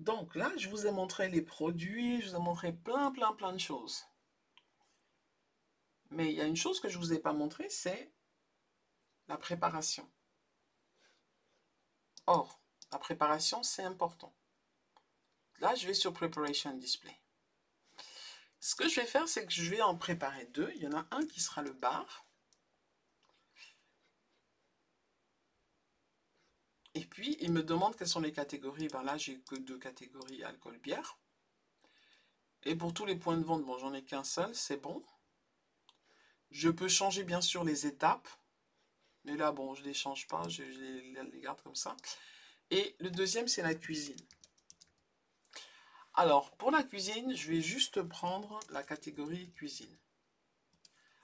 Donc là, je vous ai montré les produits, je vous ai montré plein de choses. Mais il y a une chose que je ne vous ai pas montré, c'est la préparation. Or, la préparation, c'est important. Là, je vais sur Preparation Display. Ce que je vais faire, c'est que je vais en préparer deux. Il y en a un qui sera le bar. Et puis, il me demande quelles sont les catégories. Ben là, j'ai que deux catégories, alcool, bière. Et pour tous les points de vente, bon, j'en ai qu'un seul, c'est bon. Je peux changer, bien sûr, les étapes. Mais là, bon, je ne les change pas, je les garde comme ça. Et le deuxième, c'est la cuisine. Alors, pour la cuisine, je vais juste prendre la catégorie cuisine.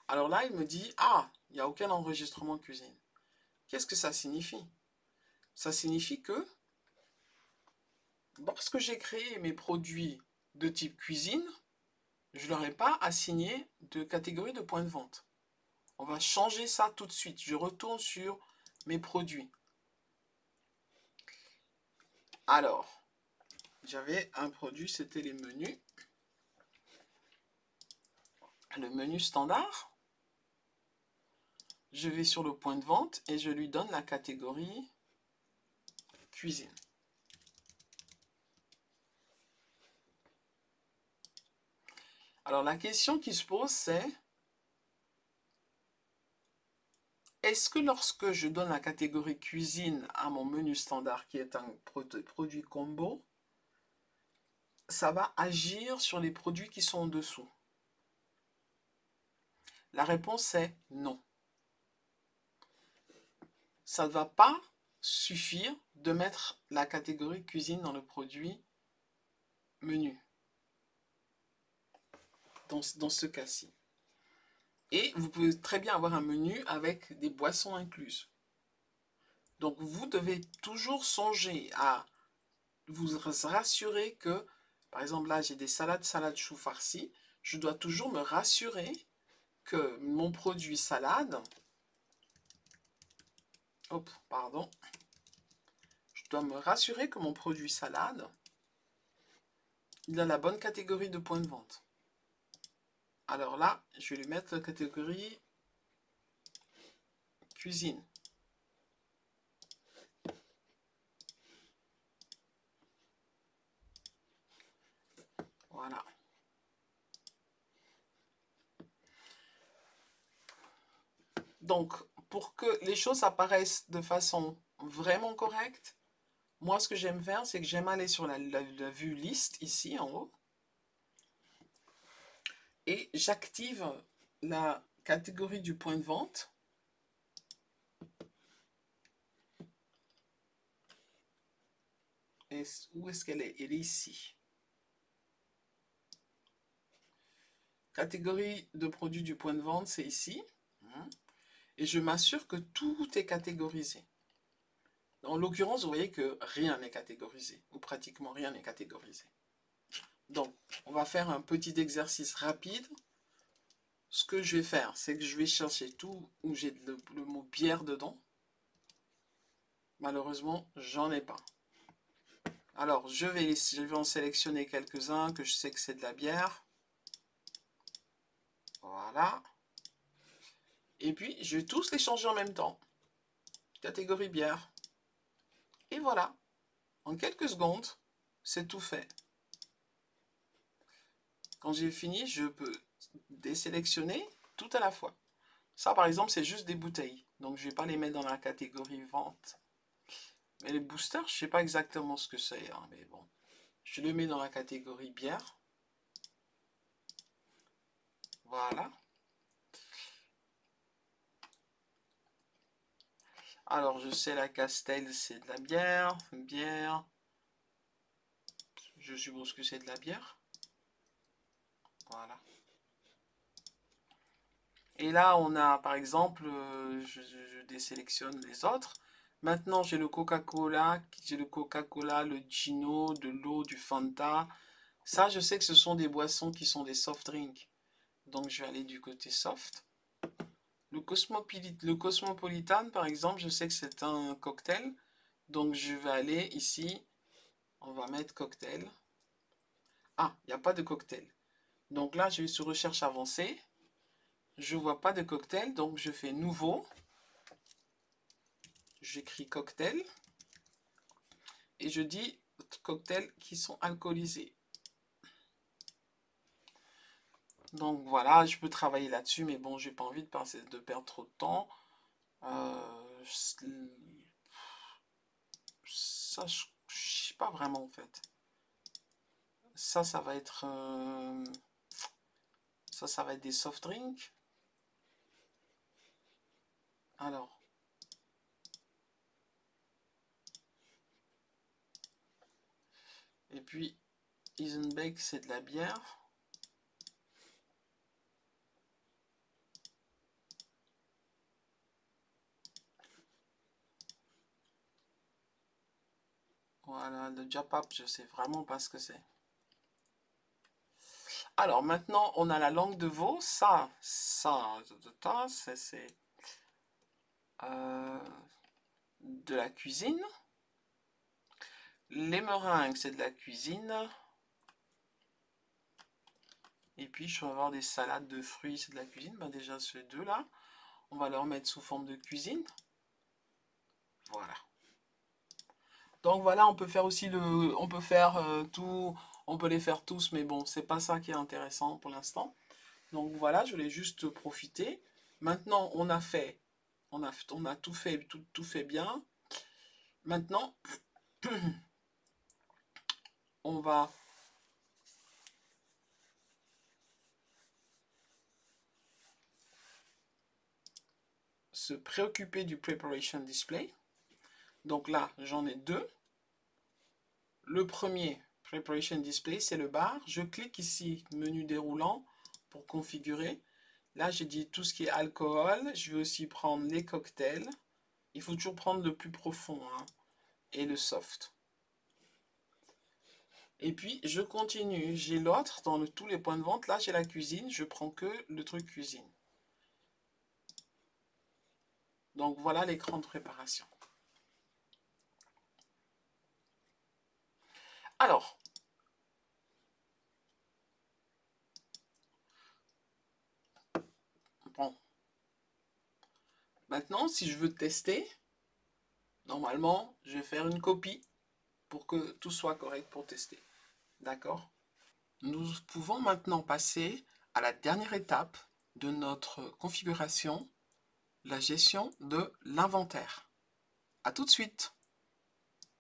Alors là, il me dit, ah, il n'y a aucun enregistrement cuisine. Qu'est-ce que ça signifie? Ça signifie que lorsque j'ai créé mes produits de type cuisine, je ne leur ai pas assigné de catégorie de point de vente. On va changer ça tout de suite. Je retourne sur mes produits. Alors, j'avais un produit, c'était les menus. Le menu standard. Je vais sur le point de vente et je lui donne la catégorie cuisine. Alors la question qui se pose, c'est est-ce que lorsque je donne la catégorie cuisine à mon menu standard qui est un produit combo, ça va agir sur les produits qui sont en dessous? La réponse est non. Ça ne va pas suffire de mettre la catégorie cuisine dans le produit menu. Dans ce cas-ci. Et vous pouvez très bien avoir un menu avec des boissons incluses. Donc vous devez toujours songer à vous rassurer que, par exemple là j'ai des salades choux farcies, je dois toujours me rassurer que mon produit salade, je dois me rassurer que mon produit salade, il a la bonne catégorie de point de vente. Alors là, je vais lui mettre la catégorie cuisine. Voilà. Donc, pour que les choses apparaissent de façon vraiment correcte, moi, ce que j'aime faire, c'est que j'aime aller sur la vue liste, ici, en haut. Et j'active la catégorie du point de vente. Et où est-ce qu'elle est? Elle est ici. Catégorie de produits du point de vente, c'est ici. Et je m'assure que tout est catégorisé. En l'occurrence, vous voyez que rien n'est catégorisé, ou pratiquement rien n'est catégorisé. Donc, on va faire un petit exercice rapide. Ce que je vais faire, c'est que je vais chercher tout où j'ai le mot bière dedans. Malheureusement, j'en ai pas. Alors, je vais en sélectionner quelques-uns que je sais que c'est de la bière. Voilà. Et puis, je vais tous les changer en même temps. Catégorie bière. Et voilà. En quelques secondes, c'est tout fait. Quand j'ai fini, je peux désélectionner tout à la fois. Ça, par exemple, c'est juste des bouteilles. Donc, je ne vais pas les mettre dans la catégorie vente. Mais les boosters, je ne sais pas exactement ce que c'est. Hein, mais bon, je le mets dans la catégorie bière. Voilà. Alors, je sais, la Castel, c'est de la bière. Bière. Je suppose que c'est de la bière. Voilà. Et là, on a, par exemple, je désélectionne les autres. Maintenant, j'ai le Coca-Cola, le Gino, de l'eau, du Fanta. Ça, je sais que ce sont des boissons qui sont des soft drinks. Donc, je vais aller du côté soft. Le Cosmopolitan, par exemple, je sais que c'est un cocktail. Donc, je vais aller ici On va mettre cocktail. Ah, il n'y a pas de cocktail. Donc là, je vais sur recherche avancée. Je ne vois pas de cocktail, donc je fais nouveau. J'écris cocktail. Et je dis cocktails qui sont alcoolisés. Donc voilà, je peux travailler là-dessus, mais bon, j'ai pas envie de perdre trop de temps. Ça, je sais pas vraiment en fait. Ça va être... ça va être des soft drinks. Alors. Et puis, Isenbeck, c'est de la bière. Voilà, le Japap, je sais vraiment pas ce que c'est. Alors, maintenant, on a la langue de veau. Ça, c'est de la cuisine. Les meringues, c'est de la cuisine. Et puis, je vais avoir des salades de fruits, c'est de la cuisine. Ben, déjà, ces deux-là, on va leur mettre sous forme de cuisine. Voilà. Donc, voilà, on peut faire aussi on peut faire tout... On peut les faire tous, mais bon, c'est pas ça qui est intéressant pour l'instant. Donc, voilà, je voulais juste profiter. Maintenant, on a tout fait, tout fait bien. Maintenant, on va se préoccuper du preparation display. Donc là, j'en ai deux. Le premier preparation display, c'est le bar. Je clique ici, menu déroulant, pour configurer. Là, j'ai dit tout ce qui est alcool. Je vais aussi prendre les cocktails. Il faut toujours prendre le plus profond, hein, et le soft. Et puis, je continue. J'ai l'autre dans tous les points de vente. Là, j'ai la cuisine. Je prends que le truc cuisine. Donc, voilà l'écran de préparation. Alors, bon. Maintenant, si je veux tester, normalement, je vais faire une copie pour que tout soit correct pour tester. D'accord? Nous pouvons maintenant passer à la dernière étape de notre configuration, la gestion de l'inventaire. À tout de suite!